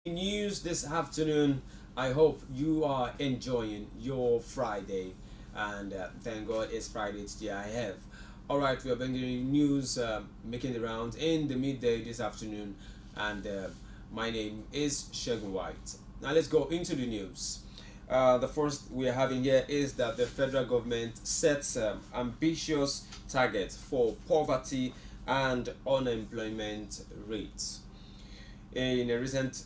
News this afternoon. I hope you are enjoying your Friday, and thank God it's Friday today. I have. All right, we are bringing you news making the rounds in the midday this afternoon, and my name is Shegun White. Now let's go into the news. The first we are having here is that the federal government sets ambitious targets for poverty and unemployment rates. In a recent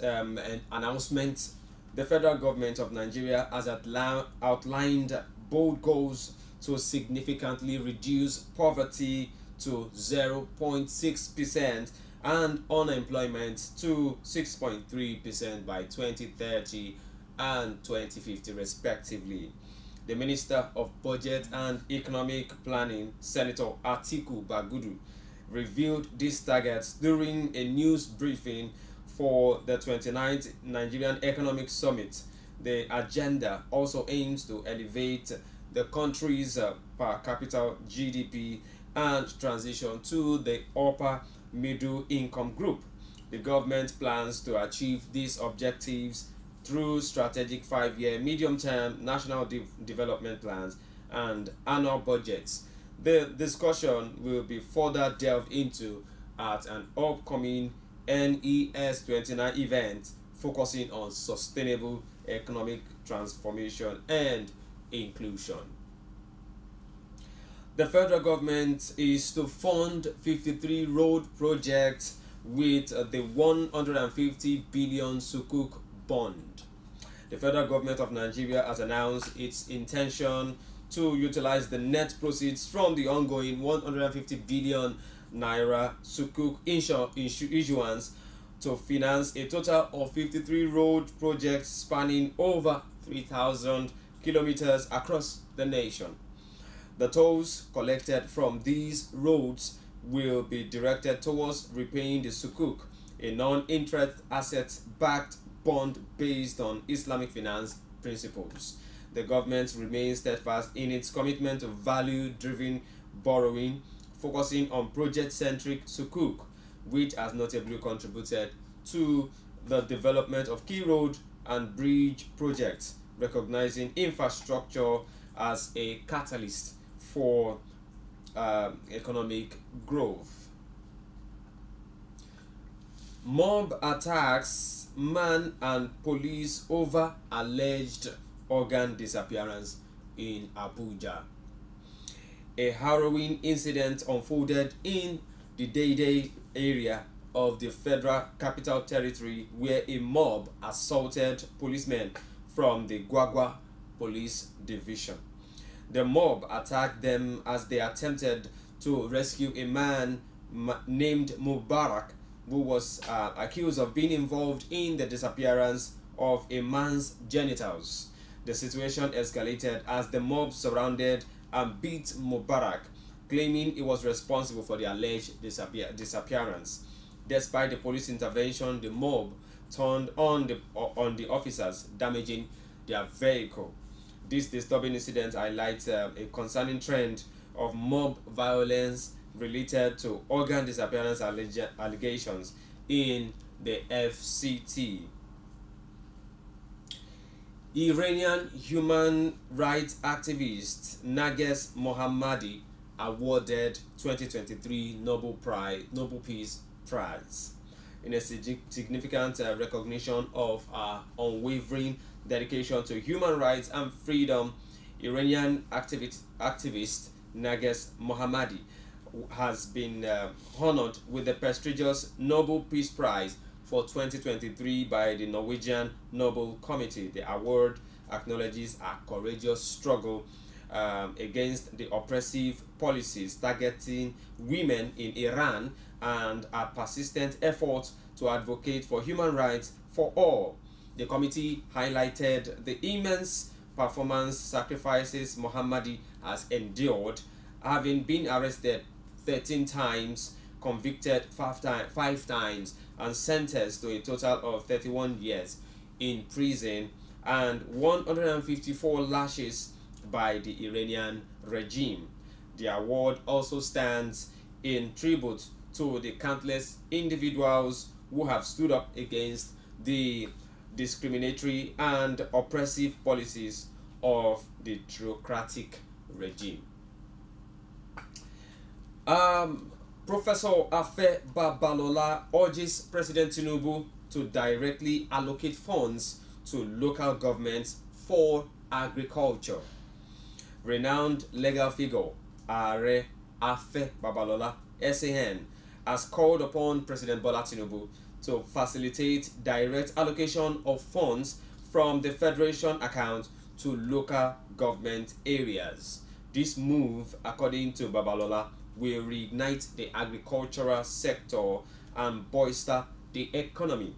announcement, the federal government of Nigeria has outlined bold goals to significantly reduce poverty to 0.6% and unemployment to 6.3% by 2030 and 2050 respectively. The Minister of Budget and Economic Planning, Senator Atiku Bagudu, revealed these targets during a news briefing for the 29th Nigerian Economic Summit. The agenda also aims to elevate the country's per capita GDP and transition to the upper middle income group. The government plans to achieve these objectives through strategic 5-year medium-term national development plans and annual budgets. The discussion will be further delved into at an upcoming NES 29 event focusing on sustainable economic transformation and inclusion. The federal government is to fund 53 road projects with the 150 billion Sukuk bond. The federal government of Nigeria has announced its intention to utilize the net proceeds from the ongoing 150 billion naira Sukuk issuance to finance a total of 53 road projects spanning over 3,000 kilometers across the nation. The tolls collected from these roads will be directed towards repaying the Sukuk, a non-interest asset-backed bond based on Islamic finance principles. The government remains steadfast in its commitment to value-driven borrowing, focusing on project-centric Sukuk, which has notably contributed to the development of key road and bridge projects, recognizing infrastructure as a catalyst for economic growth. Mob attacks man and police over alleged organ disappearance in Abuja. A harrowing incident unfolded in the Dede area of the Federal Capital Territory where a mob assaulted policemen from the Gwagwa Police Division. The mob attacked them as they attempted to rescue a man named Mubarak, who was accused of being involved in the disappearance of a man's genitals. The situation escalated as the mob surrounded and beat Mubarak, claiming he was responsible for the alleged disappearance. Despite the police intervention, the mob turned on the officers, damaging their vehicle. This disturbing incident highlights a concerning trend of mob violence related to organ disappearance allegations in the FCT. Iranian human rights activist Nages Mohammadi awarded 2023 Nobel Peace Prize in a significant recognition of her unwavering dedication to human rights and freedom. Iranian activist Nages Mohammadi has been honored with the prestigious Nobel Peace Prize for 2023 by the Norwegian Nobel Committee. The award acknowledges a courageous struggle against the oppressive policies targeting women in Iran and a persistent effort to advocate for human rights for all. The committee highlighted the immense performance sacrifices Mohammadi has endured, having been arrested 13 times, convicted 5 times, and sentenced to a total of 31 years in prison and 154 lashes by the Iranian regime. The award also stands in tribute to the countless individuals who have stood up against the discriminatory and oppressive policies of the theocratic regime. Professor Afe Babalola urges President Tinubu to directly allocate funds to local governments for agriculture. Renowned legal figure Are Afe Babalola SAN has called upon President Bola Tinubu to facilitate direct allocation of funds from the Federation account to local government areas. This move, according to Babalola, will reignite the agricultural sector and bolster the economy.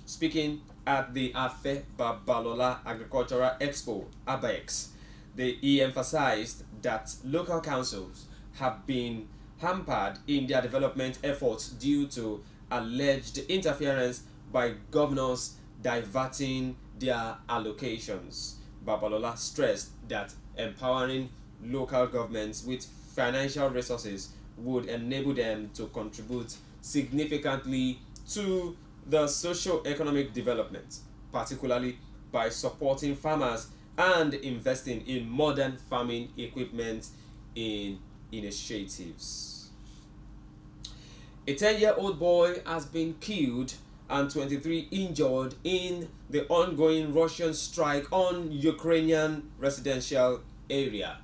Speaking at the Afe Babalola Agricultural Expo, ABEX, he emphasized that local councils have been hampered in their development efforts due to alleged interference by governors diverting their allocations. Babalola stressed that empowering local governments with financial resources would enable them to contribute significantly to the socio-economic development, particularly by supporting farmers and investing in modern farming equipment in initiatives. A 10-year-old boy has been killed and 23 injured in the ongoing Russian strike on Ukrainian residential area.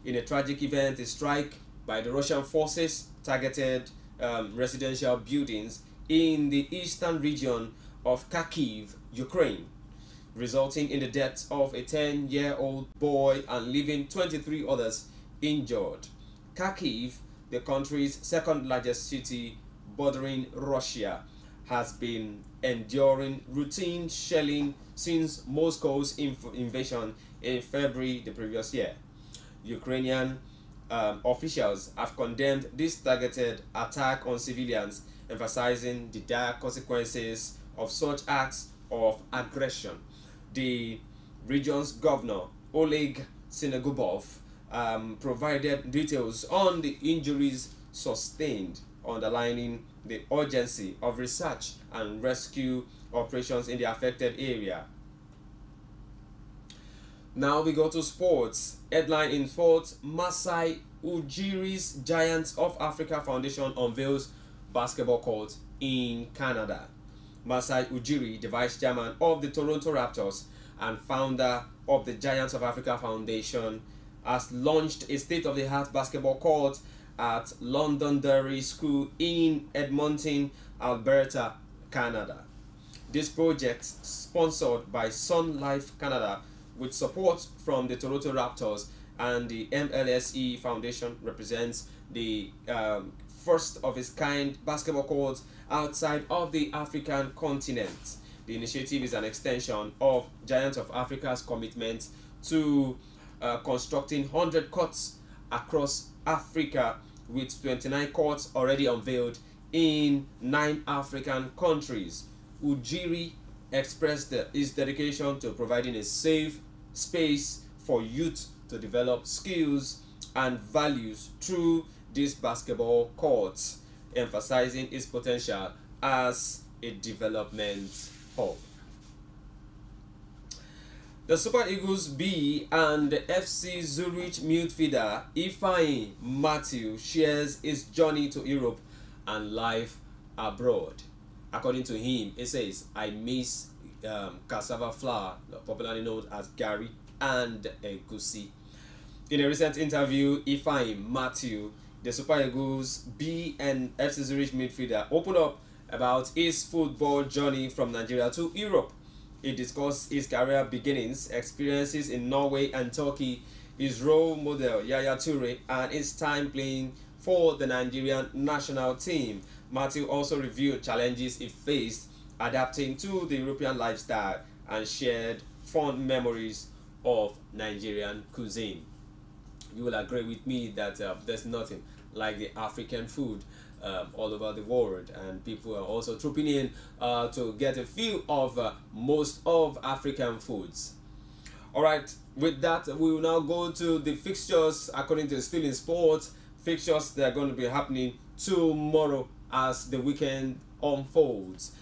In a tragic event, a strike by the Russian forces targeted residential buildings in the eastern region of Kharkiv, Ukraine, resulting in the death of a 10-year-old boy and leaving 23 others injured. Kharkiv, the country's second largest city bordering Russia, has been enduring routine shelling since Moscow's invasion in February the previous year. Ukrainian officials have condemned this targeted attack on civilians, emphasizing the dire consequences of such acts of aggression. The region's governor, Oleg Sinegubov, provided details on the injuries sustained, underlining the urgency of research and rescue operations in the affected area. Now we go to sports. Headline in sports: Masai Ujiri's Giants of Africa Foundation unveils basketball court in Canada. Masai Ujiri, the vice chairman of the Toronto Raptors and founder of the Giants of Africa Foundation, has launched a state-of-the-art basketball court at Londonderry School in Edmonton, Alberta, Canada. This project, sponsored by Sun Life Canada with support from the Toronto Raptors and the MLSE Foundation, represents the first of its kind basketball court outside of the African continent. The initiative is an extension of Giants of Africa's commitment to constructing 100 courts across Africa, with 29 courts already unveiled in 9 African countries. Ujiri expressed his dedication to providing a safe space for youth to develop skills and values through these basketball courts, emphasizing its potential as a development hub. The Super Eagles B and FC Zurich midfielder Ifeanyi Matthew shares his journey to Europe and life abroad. According to him, he says, "I miss cassava flour, popularly known as gari, and egusi." In a recent interview, Ifeanyi Matthew, the Super Eagles B and FC Zurich midfielder, opened up about his football journey from Nigeria to Europe. He discussed his career beginnings, experiences in Norway and Turkey, his role model Yaya Toure, and his time playing for the Nigerian national team. Matthew also reviewed challenges he faced adapting to the European lifestyle and shared fond memories of Nigerian cuisine. You will agree with me that there's nothing like the African food all over the world, and people are also trooping in to get a feel of most of African foods. Alright, with that, we will now go to the fixtures according to Still in Sports. Fixtures that are going to be happening tomorrow as the weekend unfolds.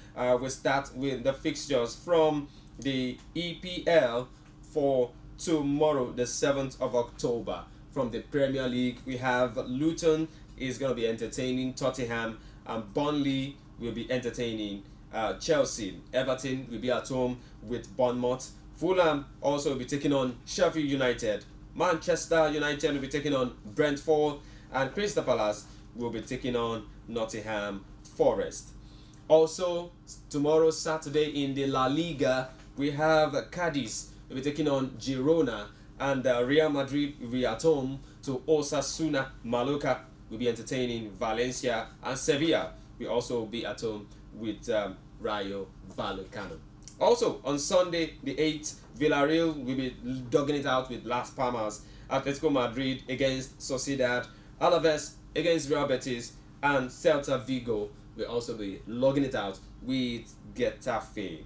We start with the fixtures from the EPL for tomorrow, the 7th of October. From the Premier League, we have Luton is going to be entertaining Tottenham, and Burnley will be entertaining Chelsea. Everton will be at home with Bournemouth. Fulham also will be taking on Sheffield United. Manchester United will be taking on Brentford, and Crystal Palace will be taking on Nottingham Forest. Also, tomorrow, Saturday, in the La Liga, we have Cadiz will be taking on Girona, and Real Madrid will be at home to Osasuna. Mallorca will be entertaining Valencia, and Sevilla will also be at home with Rayo Vallecano. Also, on Sunday, the 8th, Villarreal will be dogging it out with Las Palmas. Atletico Madrid against Sociedad. Alaves against Real Betis, and Celta Vigo will also be logging it out with Getafe.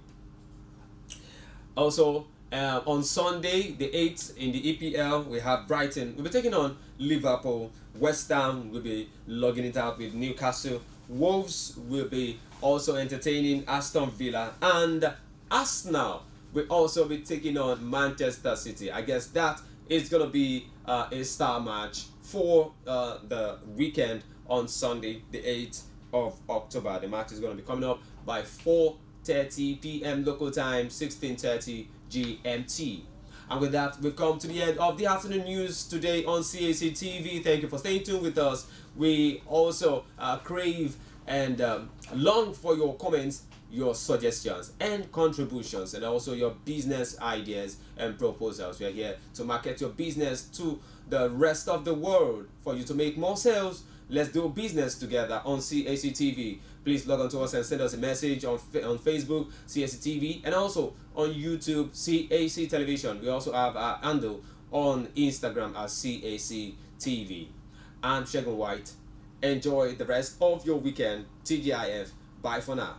Also, on Sunday, the 8th, in the EPL, we have Brighton. We'll be taking on Liverpool. West Ham will be logging it out with Newcastle. Wolves will be also entertaining Aston Villa, and Arsenal will also be taking on Manchester City. I guess that is going to be a star match for the weekend on Sunday, the 8th of October. The match is going to be coming up by 4:30 p.m. local time, 16:30 GMT. And with that, we've come to the end of the afternoon news today on Cactv. Thank you for staying tuned with us. We also crave and long for your comments, your suggestions and contributions, and also your business ideas and proposals. We are here to market your business to the rest of the world for you to make more sales. Let's do business together on Cactv. Please log on to us and send us a message on Facebook, Cactv, and also on YouTube, CAC Television. We also have our handle on Instagram as Cactv. I'm Shegun White. Enjoy the rest of your weekend. TGIF. Bye for now.